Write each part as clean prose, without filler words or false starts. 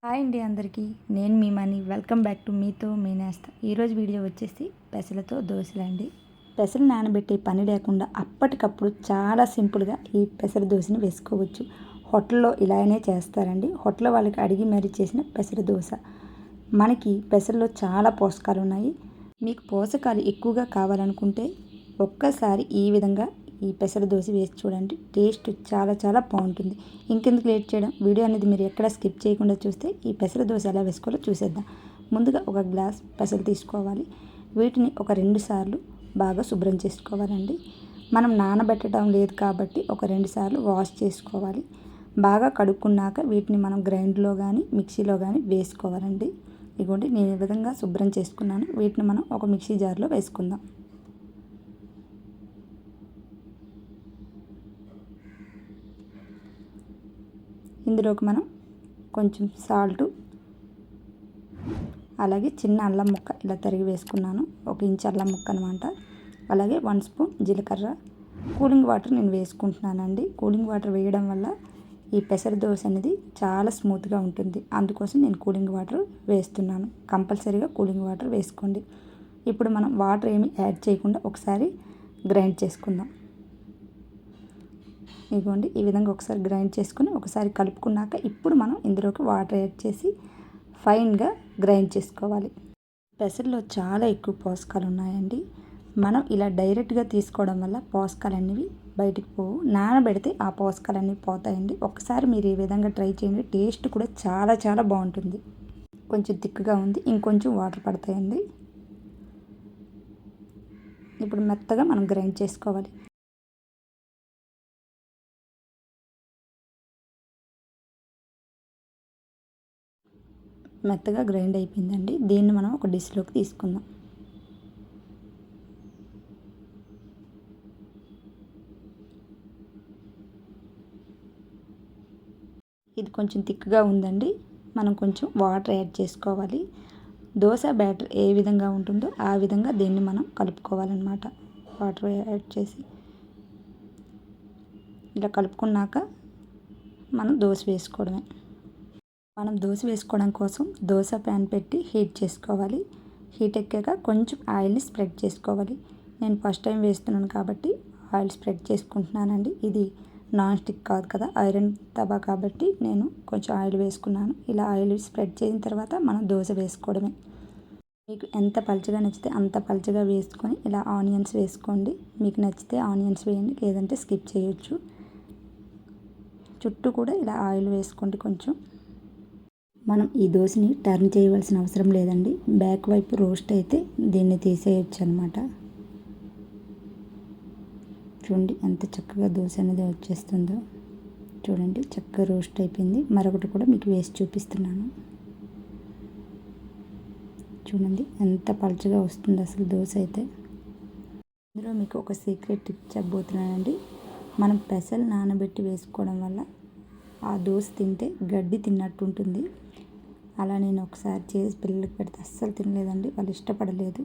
Hi అండి అందరికీ. నేను మీ మనీ. వెల్కమ్ బ్యాక్ టు మీతో మీ నేస్తా. ఈరోజు వీడియో వచ్చేసి పెసలతో దోశలండి. పెసలు నానబెట్టే పని లేకుండా అప్పటికప్పుడు చాలా సింపుల్గా ఈ పెసర దోశని వేసుకోవచ్చు. హోటల్లో ఇలానే చేస్తారండి. హోటల్ వాళ్ళకి అడిగి మరీ చేసిన పెసర దోశ. మనకి పెసరలో చాలా పోషకాలు ఉన్నాయి. మీకు పోషకాలు ఎక్కువగా కావాలనుకుంటే ఒక్కసారి ఈ విధంగా ఈ పెసర దోశ వేసి చూడండి. టేస్ట్ చాలా చాలా బాగుంటుంది. ఇంకెందుకు లేట్ చేయడం, వీడియో అనేది మీరు ఎక్కడ స్కిప్ చేయకుండా చూస్తే ఈ పెసర దోశ ఎలా వేసుకోవాలో చూసేద్దాం. ముందుగా ఒక గ్లాస్ పెసలు తీసుకోవాలి. వీటిని ఒక 2 సార్లు బాగా శుభ్రం చేసుకోవాలండి. మనం నానబెట్టడం లేదు కాబట్టి ఒక 2 సార్లు వాష్ చేసుకోవాలి. బాగా కడుక్కున్నాక వీటిని మనం గ్రైండర్లో కానీ మిక్సీలో కానీ వేసుకోవాలండి. ఇదిగోండి నేను ఈ విధంగా శుభ్రం చేసుకున్నాను. వీటిని మనం ఒక మిక్సీ జార్లో వేసుకుందాం. ఇందులోకి మనం కొంచెం సాల్టు, అలాగే చిన్న అల్లం ముక్క ఇలా తరిగి వేసుకున్నాను. 1 ఇంచ్ అల్లం ముక్క అనమాట. అలాగే 1 స్పూన్ జీలకర్ర, కూలింగ్ వాటర్ నేను వేసుకుంటున్నానండి. కూలింగ్ వాటర్ వేయడం వల్ల ఈ పెసర దోశ అనేది చాలా స్మూత్గా ఉంటుంది. అందుకోసం నేను కూలింగ్ వాటర్ వేస్తున్నాను. కంపల్సరీగా కూలింగ్ వాటర్ వేసుకోండి. ఇప్పుడు మనం వాటర్ ఏమి యాడ్ చేయకుండా ఒకసారి గ్రైండ్ చేసుకుందాం. ఇదిగోండి ఈ విధంగా ఒకసారి గ్రైండ్ చేసుకుని ఒకసారి కలుపుకున్నాక ఇప్పుడు మనం ఇందులోకి వాటర్ యాడ్ చేసి ఫైన్గా గ్రైండ్ చేసుకోవాలి. పెసరలో చాలా ఎక్కువ పోషకాలు ఉన్నాయండి. మనం ఇలా డైరెక్ట్గా తీసుకోవడం వల్ల పోషకాలు అనేవి బయటికి పోవు. నానబెడితే ఆ పోషకాలన్నీ పోతాయండి. ఒకసారి మీరు ఈ విధంగా ట్రై చేయండి. టేస్ట్ కూడా చాలా చాలా బాగుంటుంది. కొంచెం థిక్గా ఉంది, ఇంకొంచెం వాటర్ పడతాయండి. ఇప్పుడు మెత్తగా మనం గ్రైండ్ చేసుకోవాలి. మెత్తగా గ్రైండ్ అయిపోయిందండి. దీన్ని మనం ఒక డిష్లోకి తీసుకుందాం. ఇది కొంచెం థిక్గా ఉందండి. మనం కొంచెం వాటర్ యాడ్ చేసుకోవాలి. దోశ బ్యాటర్ ఏ విధంగా ఉంటుందో ఆ విధంగా దీన్ని మనం కలుపుకోవాలన్నమాట. వాటర్ యాడ్ చేసి ఇలా కలుపుకున్నాక మనం దోశ వేసుకోవడమే. మనం దోశ వేసుకోవడం కోసం దోశ ప్యాన్ పెట్టి హీట్ చేసుకోవాలి. హీట్ ఎక్కాక కొంచెం ఆయిల్ని స్ప్రెడ్ చేసుకోవాలి. నేను ఫస్ట్ టైం వేస్తున్నాను కాబట్టి ఆయిల్ స్ప్రెడ్ చేసుకుంటున్నానండి. ఇది నాన్ స్టిక్ కాదు కదా, ఐరన్ తవా కాబట్టి నేను కొంచెం ఆయిల్ వేసుకున్నాను. ఇలా ఆయిల్ స్ప్రెడ్ చేసిన తర్వాత మనం దోశ వేసుకోవడమే. మీకు ఎంత పలుచగా నచ్చితే అంత పలుచగా వేసుకొని ఇలా ఆనియన్స్ వేసుకోండి. మీకు నచ్చితే ఆనియన్స్ వేయండి, లేదంటే స్కిప్ చేయొచ్చు. చుట్టూ కూడా ఇలా ఆయిల్ వేసుకోండి. కొంచెం మనం ఈ దోశని టర్న్ చేయవలసిన అవసరం లేదండి. బ్యాక్ వైపు రోస్ట్ అయితే దీన్ని తీసేయచ్చు అనమాట. చూడండి ఎంత చక్కగా దోశ అనేది వచ్చేస్తుందో. చూడండి చక్కగా రోస్ట్ అయిపోయింది. మరొకటి కూడా మీకు వేసి చూపిస్తున్నాను. చూడండి ఎంత పలుచగా వస్తుంది అసలు దోశ అయితే. ఇందులో మీకు ఒక సీక్రెట్ టిప్ చెప్పబోతున్నానండి. మనం పెసలు నానబెట్టి వేసుకోవడం వల్ల ఆ దోశ తింటే గడ్డి తిన్నట్టు ఉంటుంది. అలా నేను ఒకసారి చేసి పిల్లలకి పెడితే అస్సలు తినలేదండి, వాళ్ళు ఇష్టపడలేదు.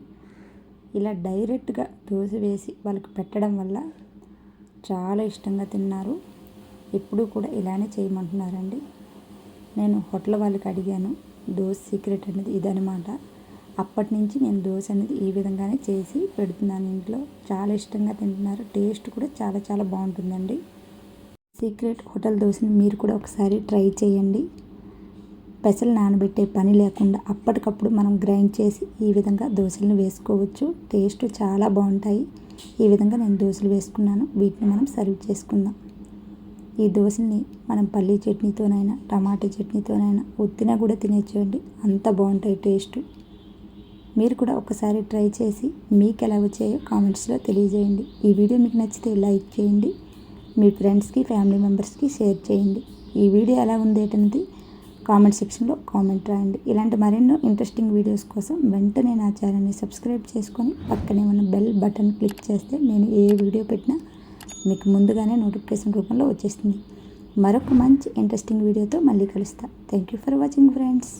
ఇలా డైరెక్ట్గా దోశ వేసి వాళ్ళకి పెట్టడం వల్ల చాలా ఇష్టంగా తిన్నారు. ఎప్పుడూ కూడా ఇలానే చేయమంటున్నారండి. నేను హోటల్ వాళ్ళకి అడిగాను, దోశ సీక్రెట్ అనేది ఇదనమాట. అప్పటి నుంచి నేను దోశ అనేది ఈ విధంగానే చేసి పెడుతున్నాను ఇంట్లో. చాలా ఇష్టంగా తింటున్నారు. టేస్ట్ కూడా చాలా చాలా బాగుంటుందండి. సీక్రెట్ హోటల్ దోశని మీరు కూడా ఒకసారి ట్రై చేయండి. పెసలు నానబెట్టే పని లేకుండా అప్పటికప్పుడు మనం గ్రైండ్ చేసి ఈ విధంగా దోశలను వేసుకోవచ్చు. టేస్ట్ చాలా బాగుంటాయి. ఈ విధంగా నేను దోశలు వేసుకున్నాను. వీటిని మనం సర్వ్ చేసుకుందాం. ఈ దోశల్ని మనం పల్లీ చట్నీతోనైనా టమాటా చట్నీతోనైనా ఉత్తినా కూడా తినేసేయండి, అంత బాగుంటాయి టేస్ట్. మీరు కూడా ఒకసారి ట్రై చేసి మీకు ఎలా వచ్చాయో కామెంట్స్లో తెలియజేయండి. ఈ వీడియో మీకు నచ్చితే లైక్ చేయండి. మీ ఫ్రెండ్స్కి ఫ్యామిలీ మెంబర్స్కి షేర్ చేయండి. ఈ వీడియో ఎలా ఉంది ఏంటనేది కామెంట్ సెక్షన్లో కామెంట్ రాయండి. ఇలాంటి మరెన్నో ఇంట్రెస్టింగ్ వీడియోస్ కోసం వెంటనే నా ఛానల్ని సబ్స్క్రైబ్ చేసుకొని పక్కనే ఉన్న బెల్ బటన్ క్లిక్ చేస్తే నేను ఏ వీడియో పెట్టినా మీకు ముందుగానే నోటిఫికేషన్ రూపంలో వచ్చేస్తుంది. మరొక మంచి ఇంట్రెస్టింగ్ వీడియోతో మళ్ళీ కలుస్తా. Thank you for watching friends.